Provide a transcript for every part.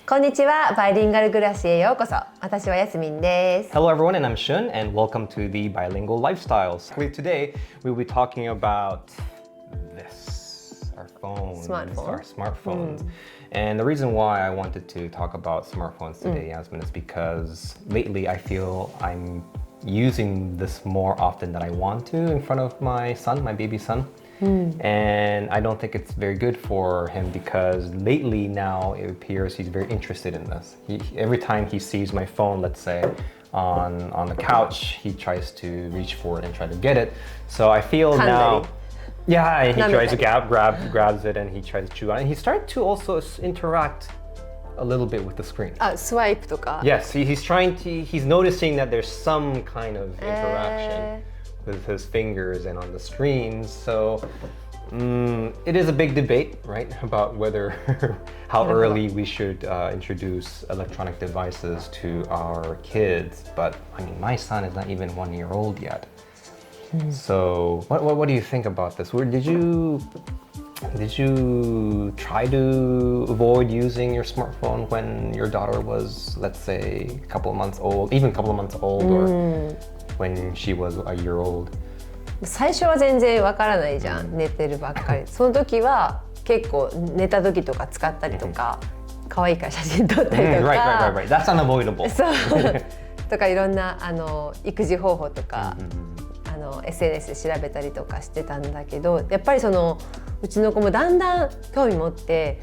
こんにちは、バイリンガルぐらしへようこそ。私はやすみんです。Hello everyone, and I'm Shun, and welcome to the Bilingual Lifestyles. Today, we will be talking about this, our phones, our smartphones. And the reason why I wanted to talk about smartphones today, Yasmin, is because lately I feel I'm using this more often than I want to in front of my son, my baby son. And I don't think it's very good for him because lately now it appears he's very interested in this. Every time he sees my phone, let's say, on the couch, he tries to reach for it and try to get it. So I feel now, yeah, he tries to grabs it and he tries to chew on it. And he started to also interact a little bit with the screen. スワイプとか Yes, he's noticing that there's some kind of interaction with his fingers and on the screens. So it is a big debate, right, about whether how early we should introduce electronic devices to our kids. But I mean, my son is not even 1 year old yet. So what do you think about this? Did you try to avoid using your smartphone when your daughter was, let's say, a couple of months old, or when she was a year old? 最初は全然わからないじゃん、寝てるばっかり。その時は結構寝た時とか使ったりとか、可愛いから写真撮ったりとか、right. That's unavoidable. そうとかいろんな育児方法とか、SNS で調べたりとかしてたんだけど、やっぱりうちの子もだんだん興味持って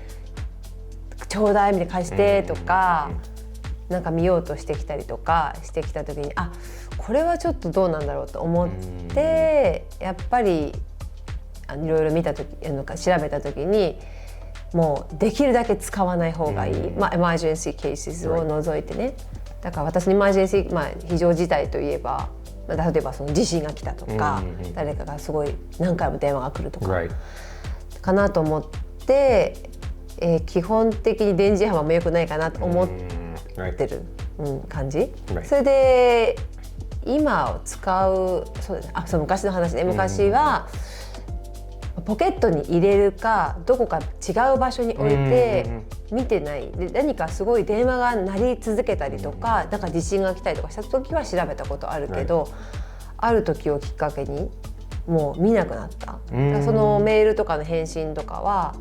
ちょうだいみたいな貸してとか、なんか見ようとしてきたりとかしてきた時に、これはちょっとどうなんだろうと思って、やっぱりいろいろ見た時調べた時にもうできるだけ使わない方がいい、エマージェンシーケースを除いてね。だから私のエマージェンシー、非常事態といえば、例えばその地震が来たとか、誰かがすごい何回も電話が来るとか、かなと思って、基本的に電磁波も良くないかなと思ってる、感じ。それで今を使う、そうですね、その昔の話ね。昔はポケットに入れるかどこか違う場所に置いて見てないで、何かすごい電話が鳴り続けたりとか、なんか地震が来たりとかした時は調べたことあるけど、ある時をきっかけにもう見なくなった。そのメールとかの返信とかは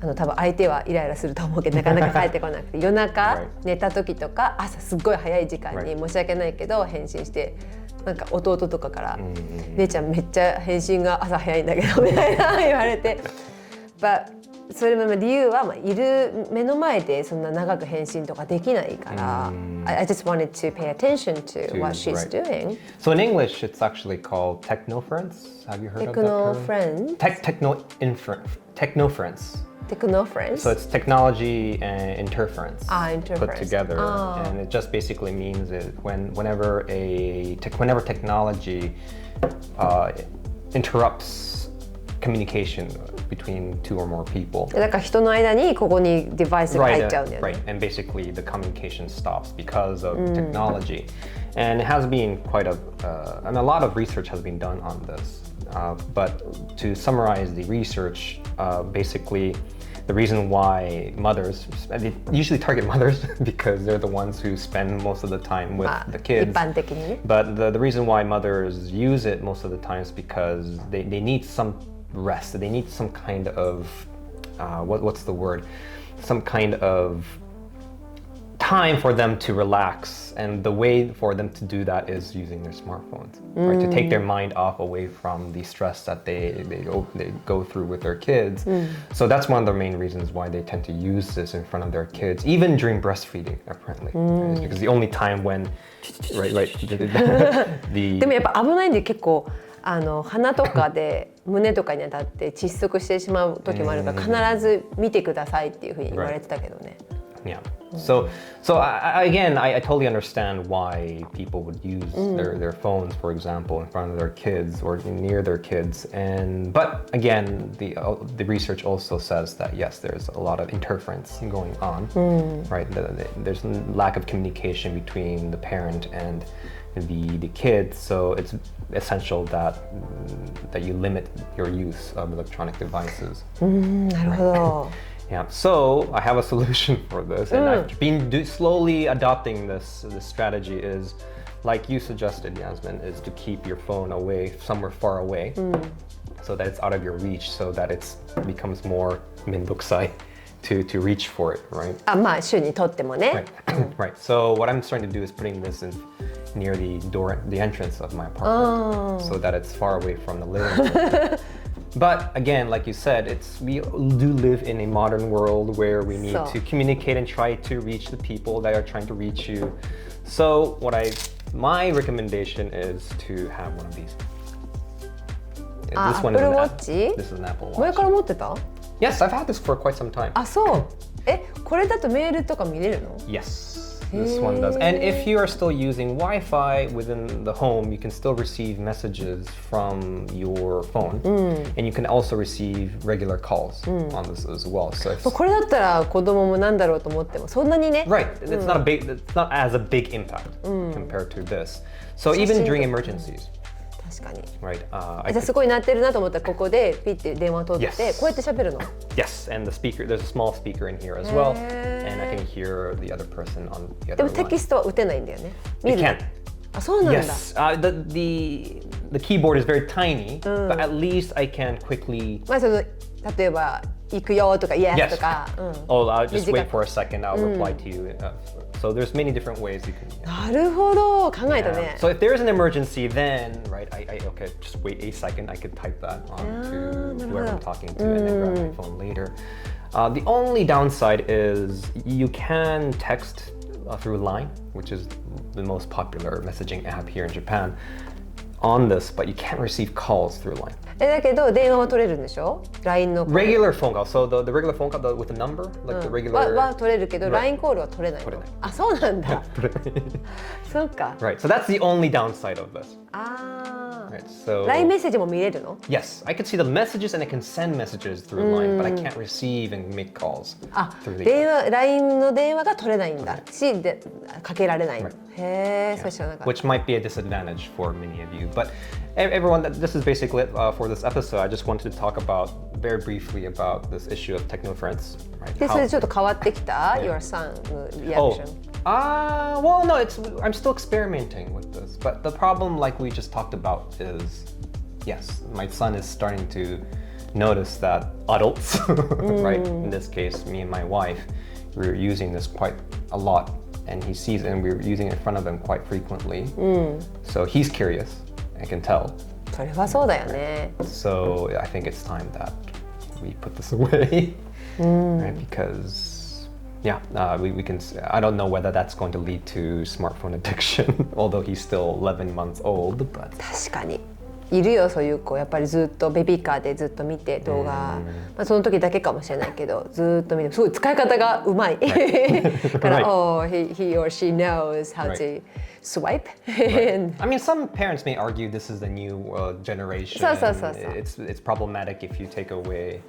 多分相手はイライラすると思うけど、なかなか返ってこなくて夜中寝た時とか朝すっごい早い時間に申し訳ないけど返信して、なんか弟とかから「姉ちゃんめっちゃ返信が朝早いんだけど」みたいな言われて、それも理由はいる目の前でそんな長く返信とかできないから、I just wanted to pay attention to what she's doing. So in English, it's actually called technoference. Have you heard of that term? Technoference. Technoference. So it's technology and interference put together, and it just basically means that whenever technology interrupts communication between two or more people. だから人の間にここにデバイスが入っちゃうんだよね。Right, and basically the communication stops because of technology, and it has been and a lot of research has been done on this. But to summarize the research, basically. The reason why they usually target mothers because they're the ones who spend most of the time with the kids. 一般的にね。But the reason why mothers use it most of the time is because they need some rest. They need some kind of, what's the word? Some kind of time for them to relax, and the way for them to do that is using their smartphones, right? To take their mind off away from the stress that they go through with their kids. So that's one of the main reasons why they tend to use this in front of their kids, even during breastfeeding, apparently. It's because the only time when, right. でもやっぱ危ないんで、結構鼻とかで胸とかに当たって窒息してしまう時もあるから、必ず見てくださいっていうふうに言われてたけどね。Yeah. So I totally understand why people would use their phones, for example, in front of their kids or near their kids. But again, the research also says that yes, there's a lot of interference going on, right? There's lack of communication between the parent and the kids. So it's essential that you limit your use of electronic devices. なるほど。Yeah, so I have a solution for this, and I've been slowly adopting this strategy is, like you suggested, Yasmin, is to keep your phone away, somewhere far away, so that it's out of your reach, so that it becomes more 민독사이 to reach for it, right? あ、まあ週にとってもね。Right. So what I'm starting to do is putting this in near the door, the entrance of my apartment, so that it's far away from the living room. But again, like you said, we do live in a modern world where we need to communicate and try to reach the people that are trying to reach you. So my recommendation is to have one of these. This one is Apple Watch? This is an Apple Watch. 前から持ってた？ Yes, I've had this for quite some time. あ、そう。これだとメールとか見れるの？ Yes, this one does. And if you are still using Wi-Fi within the home, you can still receive messages from your phone, and you can also receive regular calls on this as well. So これだったら子供もなんだろうと思ってもそんなにね。Right, it's not as a big impact compared to this. So even during emergencies. 確かに。Right. じゃあすごい鳴ってるなと思ったらここでピッて電話取ってこうやって喋るの？ Yes, and there's a small speaker in here as well, and I can hear the other person on the other line. でもテキストは打てないんだよね。You can't. あ、そうなんだ。Yes, the keyboard is very tiny, but at least I can quickly. まあその例えば行くよとか Yes とか。Oh, I'll just wait for a second. I'll reply to you. So there's many different ways you can. なるほど、考えたね。So if there's an emergency, then right, okay, just wait a second. I could type that on to whoever I'm talking to, and then grab my phone later. The only downside is you can text through Line, which is the most popular messaging app here in Japan, on this, but you can't receive calls through Line. だけど電話は取れるんでしょ？ LINE の Regular phone call. So the regular phone call with the number, like the regular. は取れるけど LINE コールは取れないの。あ、そうなんだ。そうか。Right. So that's the only downside of this. ああ。Right. So LINE メッセージも見れるの？ Yes, I could see the messages and I can send messages through Line, but I can't receive and make calls あ、 through the 電話 LINE の電話が取れないんだし、でかけられない。へえ、そう知らなかった。 Which might be a disadvantage for many of you, but everyone, this is basically it for this episode. I just wanted to talk about very briefly about this issue of technoference. Right? で、それでちょっと変わってきた Your son のリアクション。Well, no, I'm still experimenting with this. But the problem, like we just talked about, is yes, my son is starting to notice that adults, right? In this case, me and my wife, we're using this quite a lot, and he sees it, and we're using it in front of him quite frequently. So he's curious, I can tell. それはそうだよね。 So I think it's time that we put this away, right? Because yeah, we can. I don't know whether that's going to lead to smartphone addiction, although he's still 11 months old. But 確かにいるよ、そういう子。やっぱりずっとベビーカーでずっと見て動画、まあ、その時だけかもしれないけどずっと見て、すごい使い方がうまいから、oh, he or she knows how to swipe. I mean, some parents may argue this is the new generation. そうそうそうそう。 It's problematic if you take away.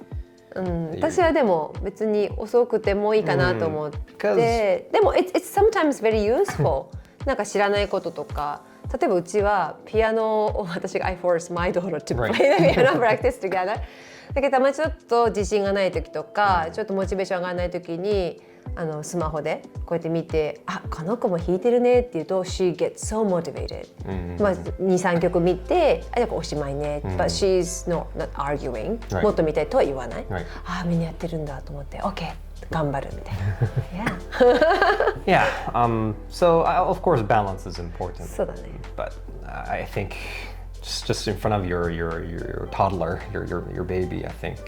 私はでも別に遅くてもいいかなと思って、でも it's sometimes very useful なんか知らないこととか、例えばうちはピアノを私が I force my daughter to play the piano practice together だけどたまにちょっと自信がない時とか、ちょっとモチベーション上がらない時にスマホでこうやって見て、あ、この子も弾いてるねって言うと She gets so motivated、まあ 2,3 曲見て、あ、じゃあおしまいね、but she's not arguing、もっと見たいとは言わない、あ、みんなやってるんだと思って OK 頑張るみたいなYeah. So of course balance is important. そうだね。 But I think just in front of your toddler, your baby, I think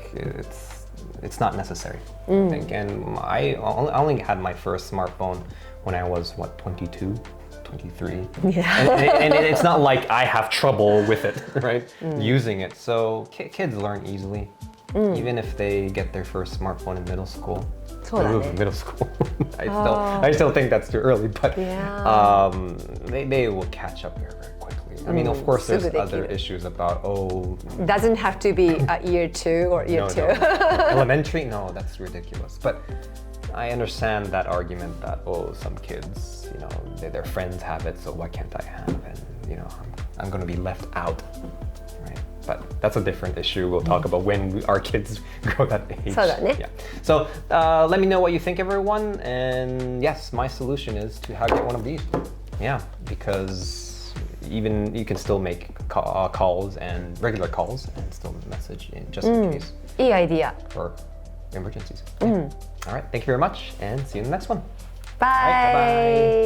it's not necessary. I think, and I only had my first smartphone when I was 22, 23. And it's not like I have trouble with it, right? Using it. So kids learn easily, even if they get their first smartphone in middle school. そうだね。 Middle school. I still think that's too early, but they will catch up very, very quickly. I mean, of course, there's other issues about Doesn't have to be year 2 or year 2. Elementary? No, that's ridiculous. But I understand that argument that some kids, their friends have it, so why can't I have it? I'm going to be left out, right? But that's a different issue. We'll talk about when our kids grow that age. そうだね。Yeah. So let me know what you think, everyone. And yes, my solution is to get one of these. Yeah, because even you can still make calls and regular calls and still message just in case. いいアイディア。 For emergencies. Yeah. All right. Thank you very much, and see you in the next one. Bye. All right, bye-bye.